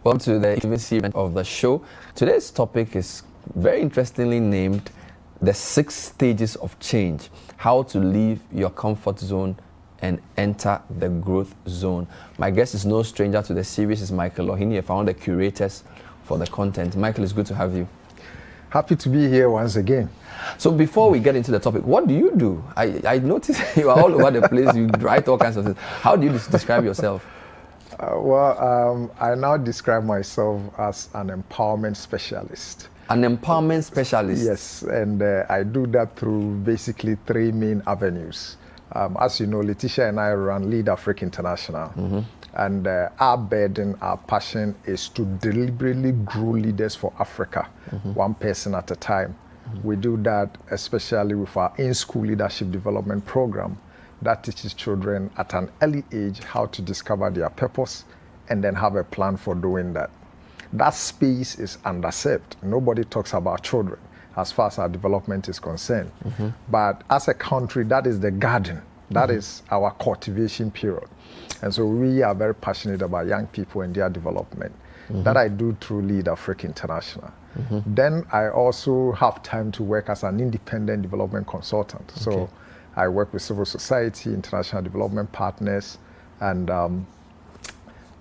Welcome to the evening segment of the show. Today's topic is very interestingly named The 6 Stages of Change, how to leave your comfort zone and enter the growth zone. My guest is no stranger to the series, is Michael Ohini, one of the curators for the content. Michael, it's good to have you. Happy to be here once again. So before we get into the topic, what do you do? I notice you are all over the place, you write all kinds of things. How do you describe yourself? I now describe myself as an empowerment specialist. An empowerment specialist? Yes, and I do that through basically 3 main avenues. As you know, Letitia and I run Lead Africa International. Mm-hmm. And our burden, our passion is to deliberately grow leaders for Africa, mm-hmm. one person at a time. Mm-hmm. We do that especially with our in-school leadership development program that teaches children at an early age how to discover their purpose and then have a plan for doing that. That space is underserved. Nobody talks about children as far as our development is concerned. Mm-hmm. But as a country, that is the garden. That mm-hmm. is our cultivation period. And so we are very passionate about young people and their development. Mm-hmm. That I do through Lead Africa International. Mm-hmm. Then I also have time to work as an independent development consultant. Okay. So I work with civil society, international development partners, and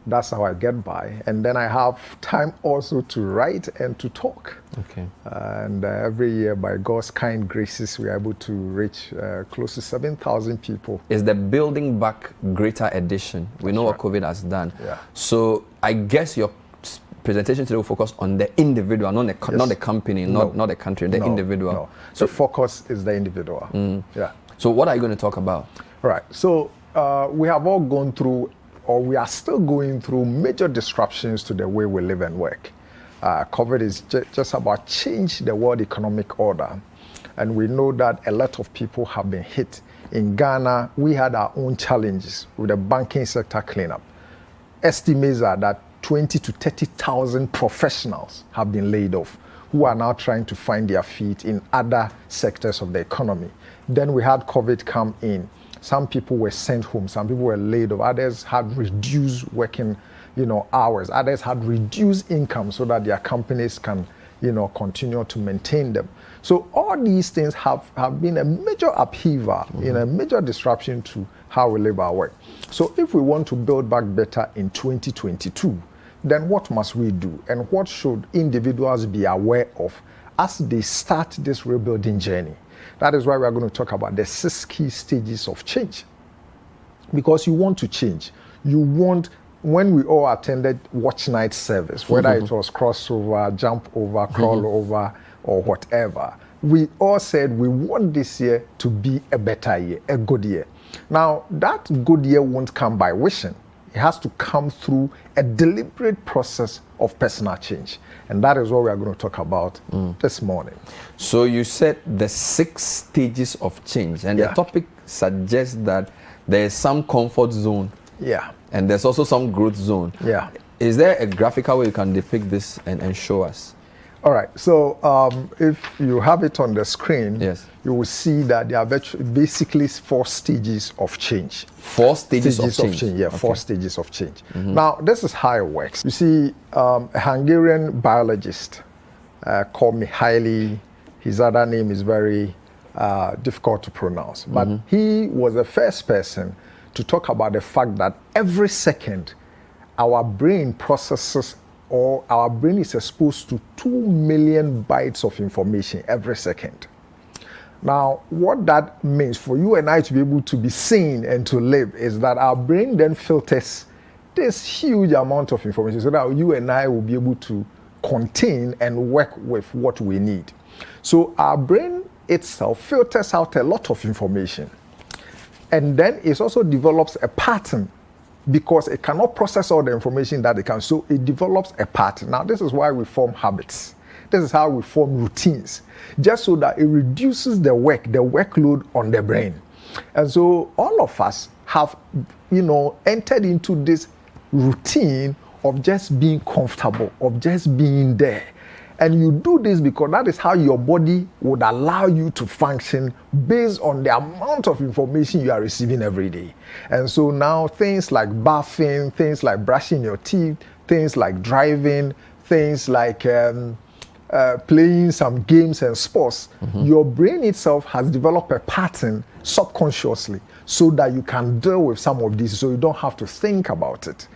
that's how I get by. And then I have time also to write and to talk. Okay. And every year, by God's kind graces, we are able to reach close to 7,000 people. It's the Building Back Greater Edition. We know what COVID has done. Yeah. So I guess your presentation today will focus on the individual, not the company, not the country, the individual. No. So the focus is the individual. Yeah. So what are you going to talk about? Right. So we have all gone through, or we are still going through, major disruptions to the way we live and work. COVID is just about change the world economic order. And we know that a lot of people have been hit. In Ghana, we had our own challenges with the banking sector cleanup. Estimates are that 20 to 30,000 professionals have been laid off, who are now trying to find their feet in other sectors of the economy. Then we had COVID come in. Some people were sent home, some people were laid off, others had reduced working, hours, others had reduced income so that their companies can, continue to maintain them. So all these things have been a major upheaval, mm-hmm. A major disruption to how we live our work. So if we want to build back better in 2022, then what must we do? And what should individuals be aware of as they start this rebuilding journey? That is why we are going to talk about the 6 key stages of change. Because you want to change. You want, when we all attended watch night service, whether mm-hmm. it was crossover, jump over, crawl mm-hmm. over, or whatever, we all said we want this year to be a better year, a good year. Now, that good year won't come by wishing. It has to come through a deliberate process of personal change. And that is what we are going to talk about this morning. So you said the 6 stages of change. And the topic suggests that there is some comfort zone. Yeah. And there's also some growth zone. Yeah. Is there a graphical way you can depict this and show us? All right. So if you have it on the screen, yes. you will see that there are basically 4 stages of change. 4 stages of change? Yeah, okay. 4 stages of change. Mm-hmm. Now, this is how it works. You see, a Hungarian biologist called Mihaly, his other name is very difficult to pronounce, but mm-hmm. he was the first person to talk about the fact that every second our brain processes, or our brain is exposed to 2 million bytes of information every second. Now, what that means for you and I to be able to be seen and to live is that our brain then filters this huge amount of information so that you and I will be able to contain and work with what we need. So our brain itself filters out a lot of information. And then it also develops a pattern, because it cannot process all the information that it can. So it develops a pattern. Now, this is why we form habits. This is how we form routines, just so that it reduces the workload on the brain. And so all of us have, entered into this routine of just being comfortable, of just being there. And you do this because that is how your body would allow you to function based on the amount of information you are receiving every day. And so now things like bathing, things like brushing your teeth, things like driving, things like playing some games and sports, your brain itself has developed a pattern subconsciously so that you can deal with some of these, so you don't have to think about it.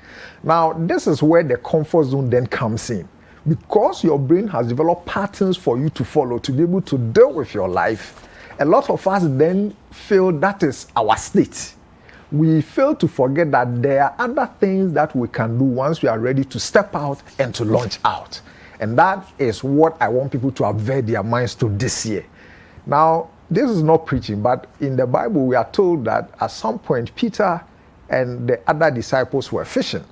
Now, this is where the comfort zone then comes in. Because your brain has developed patterns for you to follow to be able to deal with your life, a lot of us then feel that is our state. We fail to forget that there are other things that we can do once we are ready to step out and to launch out. And that is what I want people to avert their minds to this year. Now, this is not preaching, but in the Bible, we are told that at some point, Peter and the other disciples were fishing.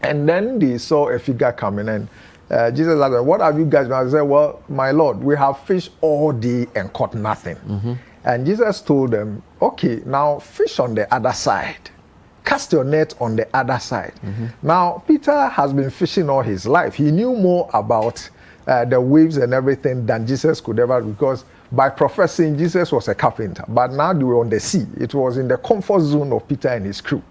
And then they saw a figure coming in. Jesus asked them, "What have you guys done?" They said, "Well, my Lord, we have fished all day and caught nothing." And Jesus told them, "Okay, now fish on the other side. Cast your net on the other side." Now, Peter has been fishing all his life. He knew more about the waves and everything than Jesus could ever, because by professing, Jesus was a carpenter. But now they were on the sea. It was in the comfort zone of Peter and his crew.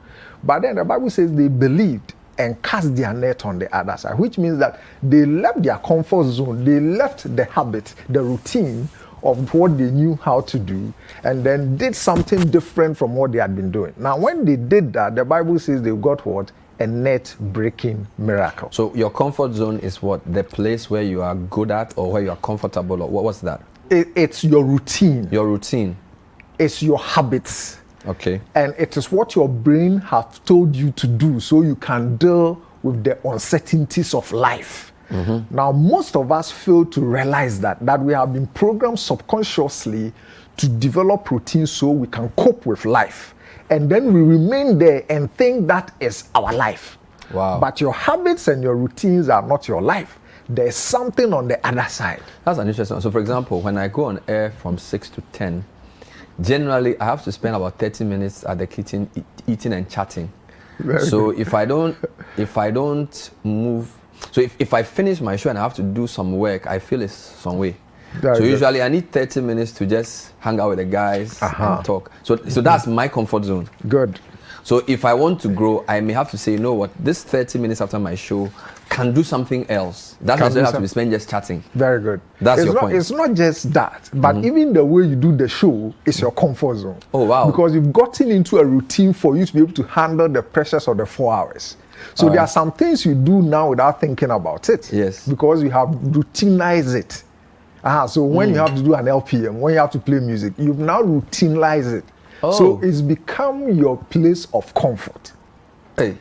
But then the Bible says they believed and cast their net on the other side, which means that they left their comfort zone, they left the habit, the routine of what they knew how to do, and then did something different from what they had been doing. Now, when they did that, the Bible says they got what? A net-breaking miracle. So your comfort zone is what? The place where you are good at, or where you are comfortable, or what's that? It's your routine. Your routine. It's your habits. Okay. And it is what your brain has told you to do so you can deal with the uncertainties of life. Now, most of us fail to realize that we have been programmed subconsciously to develop routines so we can cope with life. And then we remain there and think that is our life. Wow. But your habits and your routines are not your life. There's something on the other side. That's an interesting one. So, for example, when I go on air from 6 to 10, generally I have to spend about 30 minutes at the kitchen eating and chatting. So if I don't move, so if I finish my show and I have to do some work, I feel it's some way. So usually I need 30 minutes to just hang out with the guys and talk. So that's my comfort zone. Good. So if I want to grow, I may have to say, you know what, this 30 minutes after my show can do something else. That doesn't have to be spent just chatting. Very good. That's your point. It's not just that, but even the way you do the show is your comfort zone. Oh, wow. Because you've gotten into a routine for you to be able to handle the pressures of the 4 hours. So there are some things you do now without thinking about it. Yes. Because you have routinized it. So when you have to do an LPM, when you have to play music, you've now routinized it. Oh. So it's become your place of comfort. Hey.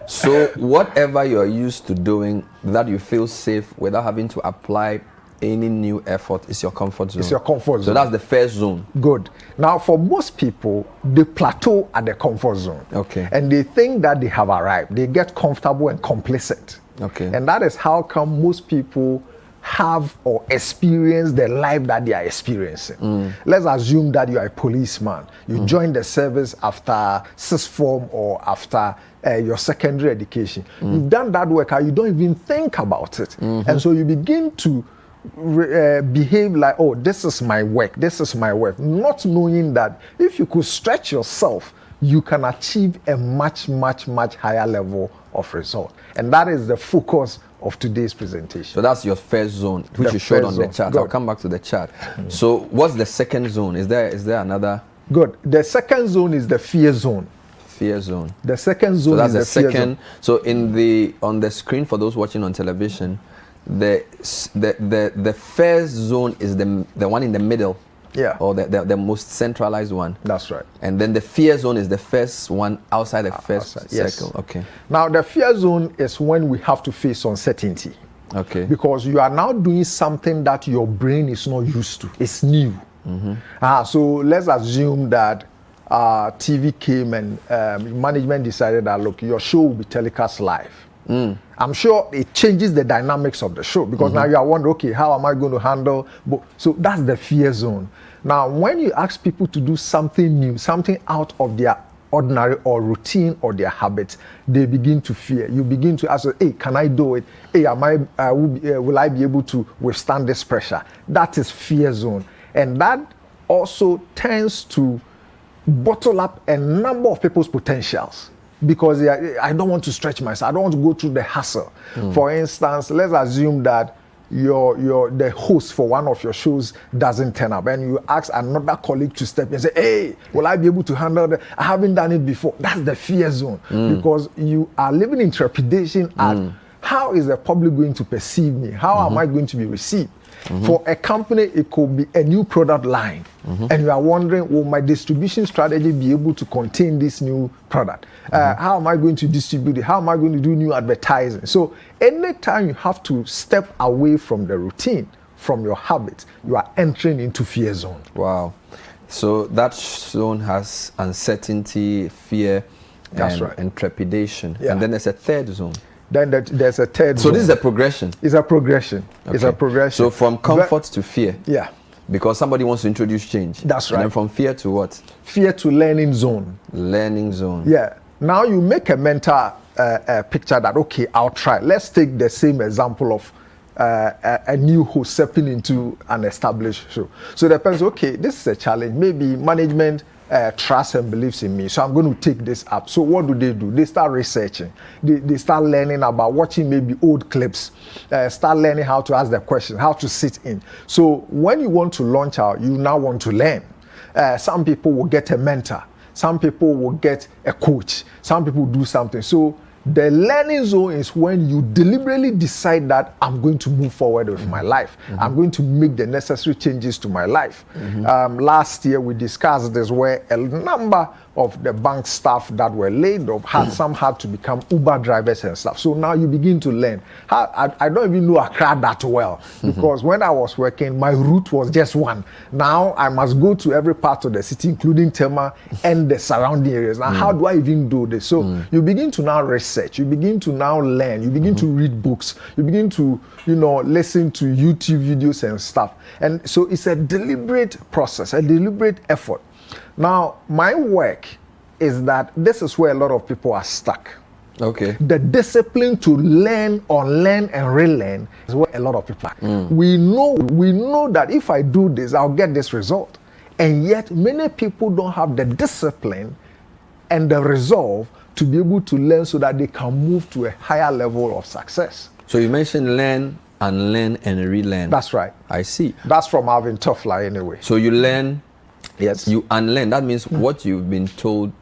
So whatever you're used to doing that you feel safe without having to apply any new effort is your comfort zone. It's your comfort zone. So that's the first zone. Good. Now, for most people, they plateau at the comfort zone. Okay. And they think that they have arrived. They get comfortable and complacent. Okay. And that is how come most people have or experience the life that they are experiencing. Let's assume that you are a policeman. You join the service after sixth form or after your secondary education. You've done that work, you don't even think about it. And so you begin to behave like, oh, this is my work, not knowing that if you could stretch yourself, you can achieve a much, much, much higher level of result. And that is the focus of today's presentation. So that's your first zone, which you showed on the chart. Good. I'll come back to the chart. So what's the second zone? Is there another? Good. The second zone is the fear zone. Fear zone. The second zone is the fear zone. So on the screen for those watching on television, the first zone is the one in the middle. Yeah. Or the most centralized one. That's right. And then the fear zone is the first one outside the first circle. Yes. Okay. Now the fear zone is when we have to face uncertainty. Okay. Because you are now doing something that your brain is not used to. It's new. So let's assume that TV came and management decided that, look, your show will be telecast live. I'm sure it changes the dynamics of the show because now you are wondering, okay, how am I going to handle? So that's the fear zone. Now, when you ask people to do something new, something out of their ordinary or routine or their habits, they begin to fear. You begin to ask, hey, can I do it? Hey, will I be able to withstand this pressure? That is fear zone. And that also tends to bottle up a number of people's potentials. because I don't want to stretch myself. I don't want to go through the hassle. For instance, let's assume that the host for one of your shows doesn't turn up, and you ask another colleague to step in and say, hey, will I be able to handle that? I haven't done it before. That's the fear zone, because you are living in trepidation at how is the public going to perceive me? How am I going to be received? For a company, it could be a new product line, and you are wondering, will my distribution strategy be able to contain this new product? How am I going to distribute it? How am I going to do new advertising? So anytime you have to step away from the routine, from your habits, you are entering into fear zone. Wow. So that zone has uncertainty, fear, and trepidation. Yeah. And then there's a third zone. Then there's a third So zone. this is a progression. It's a progression. Okay. It's a progression. So from comfort to fear. Yeah. Because somebody wants to introduce change. That's right. And then from fear to what? Fear to learning zone. Learning zone. Yeah. Now you make a mental picture that, okay, I'll try. Let's take the same example of a new host stepping into an established show. So the person, okay, this is a challenge. Maybe management trust and believes in me, so I'm going to take this up. So what do? They start researching. They start learning about watching maybe old clips, start learning how to ask the question, how to sit in. So when you want to launch out, you now want to learn. Some people will get a mentor. Some people will get a coach. Some people do something. So the learning zone is when you deliberately decide that I'm going to move forward with my life. I'm going to make the necessary changes to my life. Last year we discussed this, where a number of the bank staff that were laid off had to become Uber drivers and stuff. So now you begin to learn. I don't even know Accra that well, because when I was working, my route was just one. Now I must go to every part of the city, including Tema and the surrounding areas. Now how do I even do this? So you begin to now research, you begin to now learn, you begin to read books, you begin to listen to YouTube videos and stuff. And so it's a deliberate process, a deliberate effort. Now, my work is that this is where a lot of people are stuck. Okay. The discipline to learn, unlearn, and relearn is where a lot of people are. We know that if I do this, I'll get this result. And yet, many people don't have the discipline and the resolve to be able to learn so that they can move to a higher level of success. So you mentioned learn, unlearn, and relearn. That's right. I see. That's from Alvin Toffler anyway. So you learn. Yes. You unlearn. That means what you've been told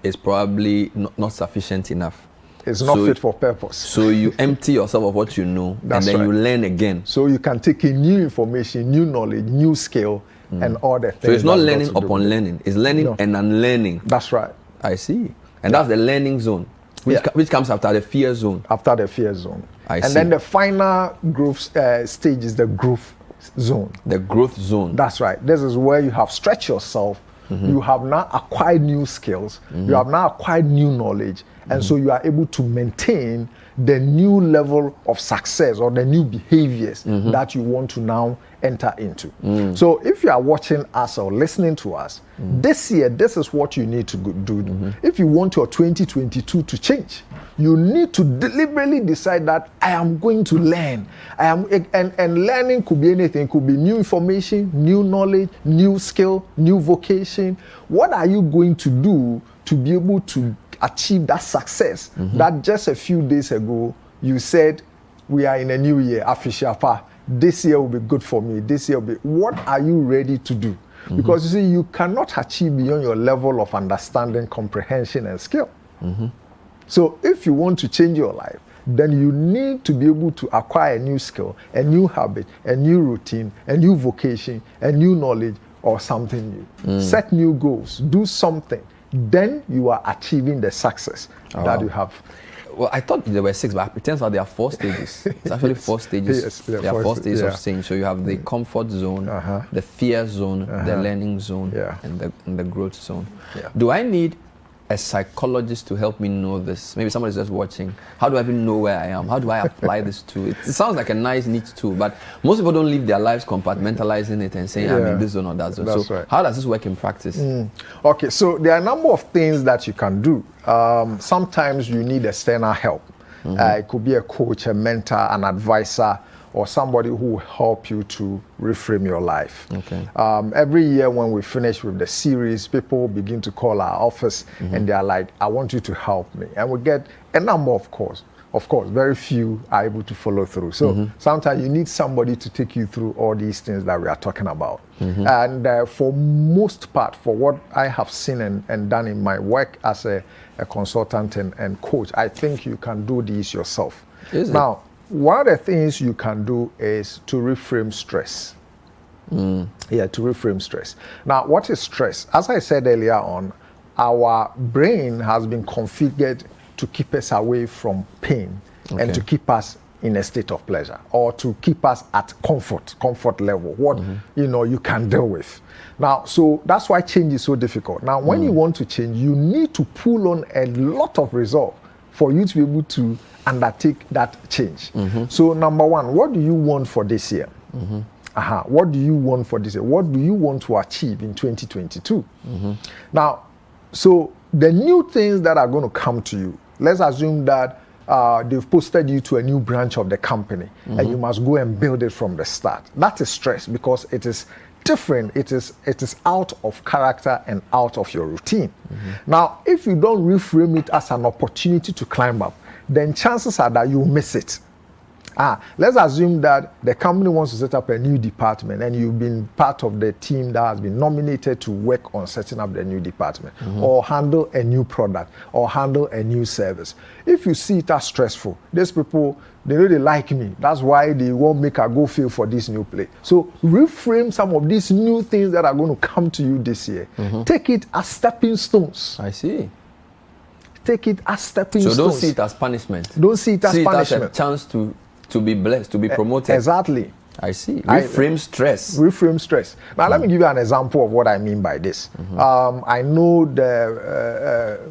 is probably not sufficient enough. It's not fit for purpose. So you empty yourself of what you know, That's and then right. you learn again. So you can take in new information, new knowledge, new skill, and all the things. So it's not learning upon learning. It's learning and unlearning. That's right. I see. And that's the learning zone, which comes after the fear zone. After the fear zone. I and see. then the final growth stage is the growth zone. The growth zone. That's right. This is where you have stretched yourself. You have now acquired new skills. You have now acquired new knowledge. And so you are able to maintain the new level of success or the new behaviors that you want to now enter into. So if you are watching us or listening to us, this year, this is what you need to do. If you want your 2022 to change, you need to deliberately decide that I am going to learn. And learning could be anything. It could be new information, new knowledge, new skill, new vocation. What are you going to do to be able to achieve that success that just a few days ago you said, we are in a new year, Afishapa, this year will be good for me, this year will be, what are you ready to do? Because you see, you cannot achieve beyond your level of understanding, comprehension, and skill. So if you want to change your life, then you need to be able to acquire a new skill, a new habit, a new routine, a new vocation, a new knowledge, or something new. Set new goals, do something. Then you are achieving the success that you have. Well, I thought there were 6, but it turns out there are 4 stages. It's actually 4 stages. Yes, there are 4 stages of change. So you have the comfort zone, the fear zone, the learning zone, and the growth zone. Do I need a psychologist to help me know this? Maybe somebody's just watching. How do I even know where I am? How do I apply this tool? It sounds like a nice, neat tool, but most people don't live their lives compartmentalizing it and saying, I'm in this zone or that zone. That's so right. how does this work in practice? Okay, so there are a number of things that you can do. Sometimes you need external help. It could be a coach, a mentor, an advisor, or somebody who will help you to reframe your life. Okay. Every year when we finish with the series, people begin to call our office and they are like, I want you to help me. And we get a number of calls. Of course, very few are able to follow through. So sometimes you need somebody to take you through all these things that we are talking about. And for most part, for what I have seen and done in my work as a consultant and coach, I think you can do these yourself. Now, one of the things you can do is to reframe stress. Yeah, to reframe stress. Now, what is stress? As I said earlier on, our brain has been configured to keep us away from pain and to keep us in a state of pleasure, or to keep us at comfort level, what you can deal with. Now, so that's why change is so difficult. Now, when you want to change, you need to pull on a lot of resolve for you to be able to undertake that change. So number one, what do you want for this year? What do you want for this year? What do you want to achieve in 2022? Now, so the new things that are going to come to you, let's assume that they've posted you to a new branch of the company and you must go and build it from the start. That is stress because it is different. It is out of character and out of your routine. Now, if you don't reframe it as an opportunity to climb up, then chances are that you'll miss it. Let's assume that the company wants to set up a new department and you've been part of the team that has been nominated to work on setting up the new department or handle a new product or handle a new service. If you see it as stressful, these people, they really like me. That's why they won't make a go feel for this new place. So reframe some of these new things that are going to come to you this year. Take it as stepping stones. I see. Take it as stepping stones. So don't see it as punishment. Don't see it as punishment. See it as a chance to be blessed, to be promoted. Exactly. I see. Reframe stress. Reframe stress. Now, let me give you an example of what I mean by this. I know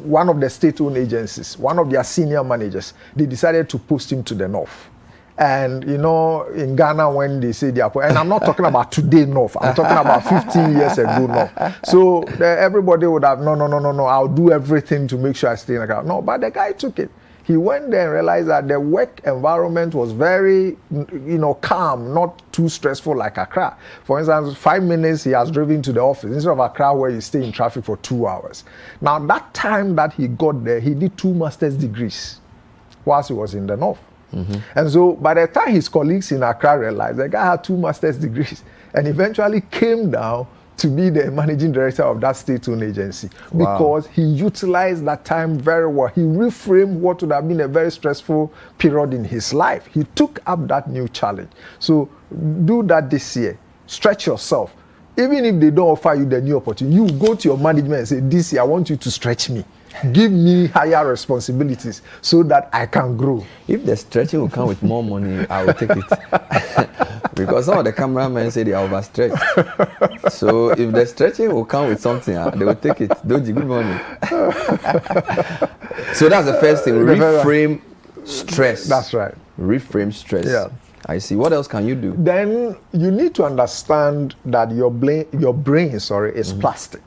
one of the state-owned agencies, one of their senior managers, they decided to post him to the north. And, in Ghana, when they say they are, and I'm not talking about today north, I'm talking about 15 years ago north. So everybody would have, no, I'll do everything to make sure I stay in the Ghana. No, but the guy took it. He went there and realized that the work environment was very, calm, not too stressful like Accra. For instance, 5 minutes he has driven to the office instead of Accra where you stay in traffic for 2 hours. Now, that time that he got there, he did 2 master's degrees whilst he was in the north. And so by the time his colleagues in Accra realized the guy had 2 master's degrees and eventually came down to be the managing director of that state-owned agency because he utilized that time very well. He reframed what would have been a very stressful period in his life. He took up that new challenge. So do that this year. Stretch yourself. Even if they don't offer you the new opportunity, you go to your management and say, this year I want you to stretch me. Give me higher responsibilities so that I can grow. If the stretching will come with more money, I will take it. Because some of the cameramen say they are overstretched. So if the stretching will come with something, they will take it. Doji, good morning. So that's the first thing. Reframe stress. That's right. Reframe stress. Yeah. I see. What else can you do? Then you need to understand that your brain is plastic.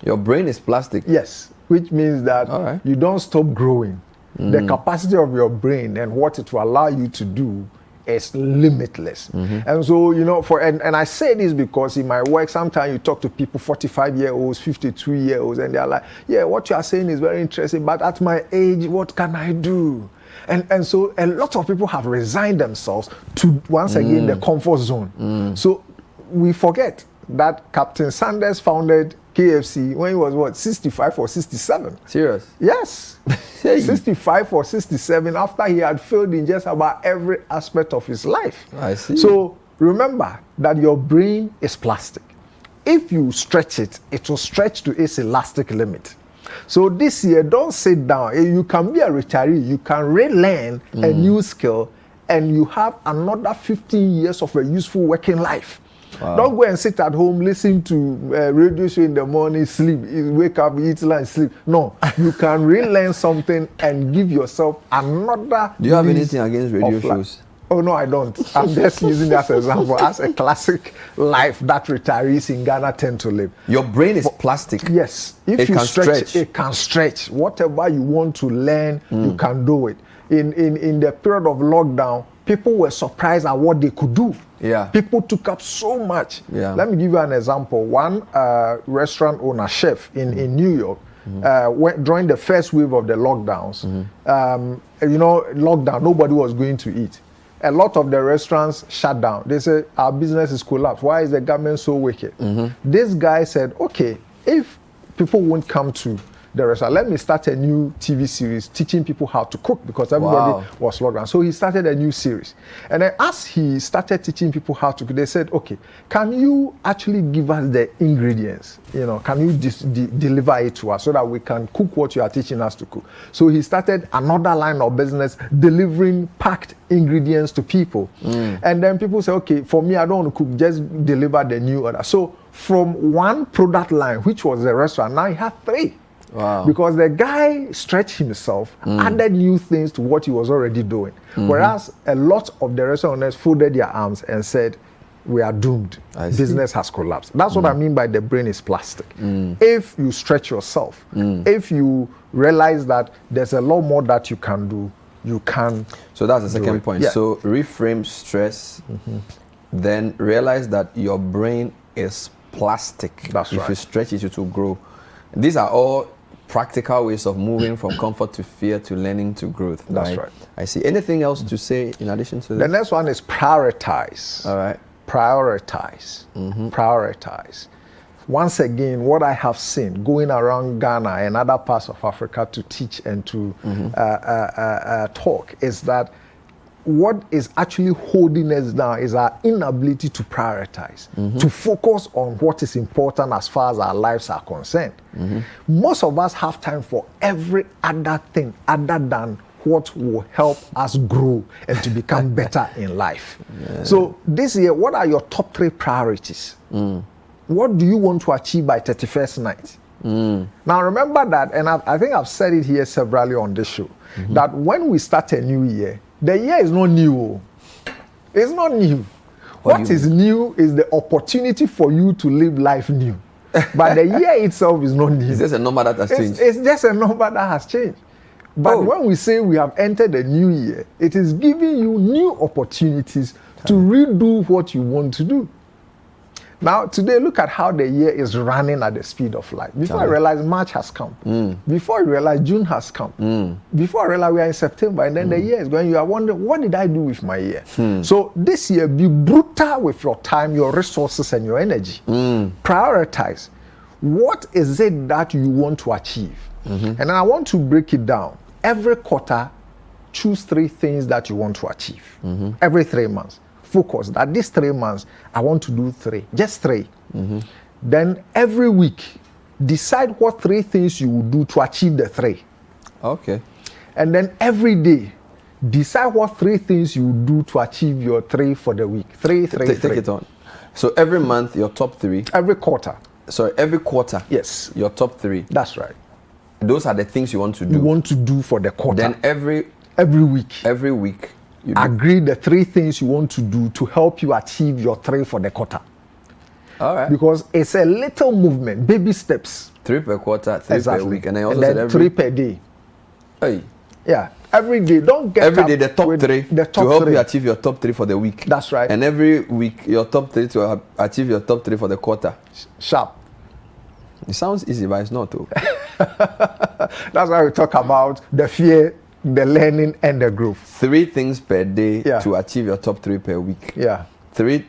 Your brain is plastic? Yes. Which means that you don't stop growing. The capacity of your brain and what it will allow you to do is limitless. And so, and I say this because in my work, sometimes you talk to people, 45-year-olds, 52-year-olds, and they're like, yeah, what you are saying is very interesting, but at my age, what can I do? And so a lot of people have resigned themselves to, once again, the comfort zone. So we forget that Captain Sanders founded KFC when he was 65 or 67. Serious? Yes. 65 or 67 after he had failed in just about every aspect of his life. I see. So remember that your brain is plastic. If you stretch it, it will stretch to its elastic limit. So this year, don't sit down. You can be a retiree. You can relearn a new skill and you have another 15 years of a useful working life. Wow. Don't go and sit at home, listen to radio show in the morning, sleep, wake up, eat lunch, sleep. No, you can relearn something and give yourself another. Do you have anything against radio shows? Oh, no, I don't. I'm just using that as an example as a classic life that retirees in Ghana tend to live. Your brain is plastic. Yes. If you stretch, it can stretch. Whatever you want to learn, you can do it. In the period of lockdown, people were surprised at what they could do. Yeah. People took up so much. Yeah. Let me give you an example. One restaurant owner, chef in New York, during the first wave of the lockdowns, lockdown, nobody was going to eat. A lot of the restaurants shut down. They said, our business is collapsed. Why is the government so wicked? This guy said, okay, if people won't come to the restaurant, let me start a new TV series teaching people how to cook, because everybody was locked down. So he started a new series. And then as he started teaching people how to cook, they said, okay, can you actually give us the ingredients? Can you deliver it to us so that we can cook what you are teaching us to cook? So he started another line of business, delivering packed ingredients to people. And then people say, okay, for me, I don't want to cook, just deliver the new order. So from one product line, which was the restaurant, now he had 3. Wow. Because the guy stretched himself, added new things to what he was already doing. Whereas a lot of the restaurant owners folded their arms and said, we are doomed. Business has collapsed. That's what I mean by the brain is plastic. If you stretch yourself, if you realize that there's a lot more that you can do, you can. So that's the second point. Yeah. So reframe stress, then realize that your brain is plastic. That's if right. you stretch it, it will grow. These are all practical ways of moving from comfort to fear to learning to growth. That's right. I see. Anything else to say in addition to The this? next one is prioritize. All right. Prioritize. Prioritize. Once again, what I have seen going around Ghana and other parts of Africa to teach and to talk is that what is actually holding us down is our inability to prioritize, to focus on what is important as far as our lives are concerned. Most of us have time for every other thing other than what will help us grow and to become better in life. So this year, what are your top 3 priorities? What do you want to achieve by 31st night? Now remember that, and I think I've said it here severally on this show, that when we start a new year, the year is not new. It's not new. What is new is the opportunity for you to live life new. But the year itself is not new. It's just a number that has changed. It's just a number that has changed. But when we say we have entered a new year, it is giving you new opportunities to redo what you want to do. Now, today, look at how the year is running at the speed of light. Before I realize March has come. Before I realize June has come. Before I realize we are in September, and then the year is going, you are wondering, what did I do with my year? So this year, be brutal with your time, your resources, and your energy. Prioritize. What is it that you want to achieve? And then I want to break it down. Every quarter, choose 3 things that you want to achieve. Every 3 months. Focus that these 3 months, I want to do 3, just 3. Then every week, decide what 3 things you will do to achieve the 3. Okay. And then every day, decide what 3 things you will do to achieve your 3 for the week. 3. Take it on. So every month, your top 3. Every quarter. So every quarter. Yes. Your top 3. That's right. Those are the things you want to do. You want to do for the quarter. Then every week. Every week. You agree the 3 things you want to do to help you achieve your 3 for the quarter. All right. Because it's a little movement, baby steps. 3 per quarter, 3 per week, and I also and then said every 3 per day. Hey. Yeah, every day. Don't get every up day the top 3 the top to help 3. you achieve your top 3 for the week. That's right. And every week your top 3 to achieve your top 3 for the quarter. Sharp. It sounds easy, but it's not. That's why we talk about the fear, the learning, and the growth. 3 things per day to achieve your top 3 per week. Yeah. 3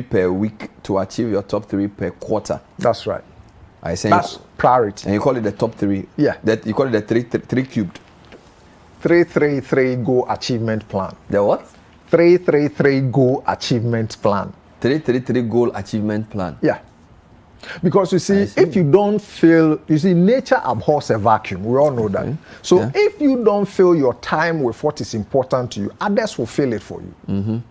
per week to achieve your top 3 per quarter. That's right. I say that's priority. And you call it the top 3. Yeah. That you call it the 3 cubed. 333 goal achievement plan. The what? 333 goal achievement plan. 333 goal achievement plan. Yeah. Because you see, if you don't feel, you see, nature abhors a vacuum. We all know that. So if you don't fill your time with what is important to you, others will fill it for you.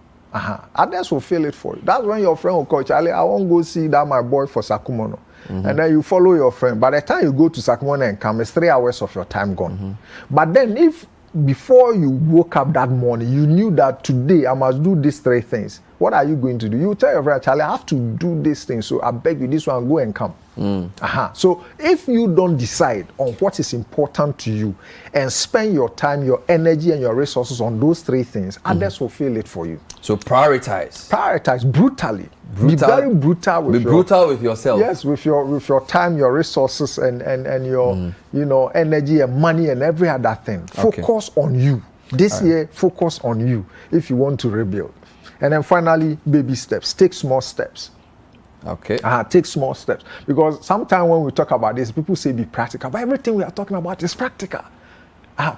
Others will fill it for you. That's when your friend will call, Charlie, I won't go see that my boy for Sakumono. And then you follow your friend. By the time you go to Sakumono and come, it's 3 hours of your time gone. But then if before you woke up that morning, you knew that today I must do these 3 things, what are you going to do? You tell your friend, Charlie, I have to do this thing, so I beg you, this one, go and come. So if you don't decide on what is important to you and spend your time, your energy, and your resources on those three things, others will feel it for you. So prioritize. Prioritize brutally. Be very brutal with brutal with yourself. Yes, with your time, your resources, and your energy and money and every other thing. Focus on you. This year, focus on you if you want to rebuild. And then finally, baby steps. Take small steps. Okay. Take small steps. Because sometimes when we talk about this, people say be practical. But everything we are talking about is practical.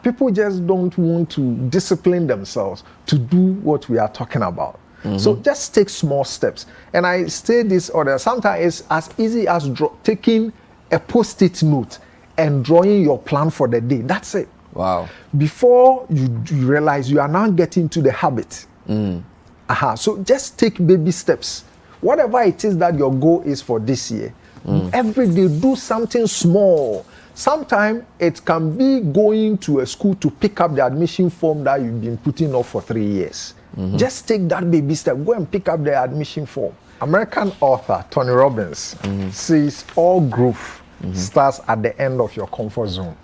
People just don't want to discipline themselves to do what we are talking about. So just take small steps. And I say this order. Sometimes it's as easy as taking a post-it note and drawing your plan for the day. That's it. Wow. Before you realize you are now getting to the habit. So just take baby steps. Whatever it is that your goal is for this year, every day do something small. Sometimes it can be going to a school to pick up the admission form that you've been putting off for 3 years. Just take that baby step. Go and pick up the admission form. American author Tony Robbins says all growth starts at the end of your comfort zone.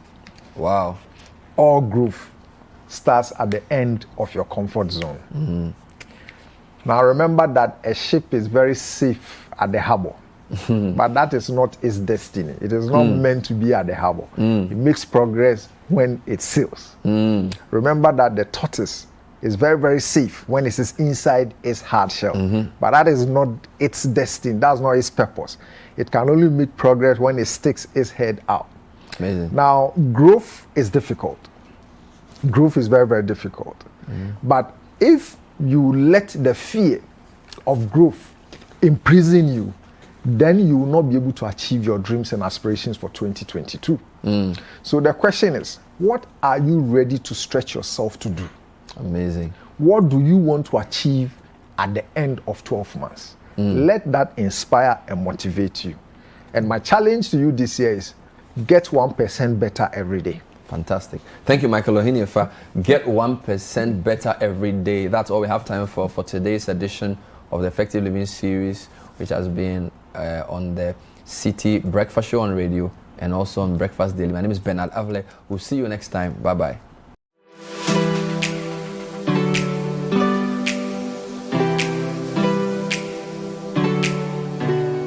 Wow. All growth starts at the end of your comfort zone. Now remember that a ship is very safe at the harbor, but that is not its destiny. It is not meant to be at the harbor. It makes progress when it sails. Remember that the tortoise is very, very safe when it is inside its hard shell, but that is not its destiny. That's not its purpose. It can only make progress when it sticks its head out. Amazing. Now, growth is difficult. Growth is very, very difficult. But if you let the fear of growth imprison you, then you will not be able to achieve your dreams and aspirations for 2022. So the question is, what are you ready to stretch yourself to do? Amazing. What do you want to achieve at the end of 12 months? Let that inspire and motivate you. And my challenge to you this year is get 1% better every day. Fantastic. Thank you, Michael Ohinifa. Get 1% better every day. That's all we have time for today's edition of the Effective Living series, which has been on the City Breakfast Show on radio and also on Breakfast Daily. My name is Bernard Avle. We'll see you next time. Bye-bye.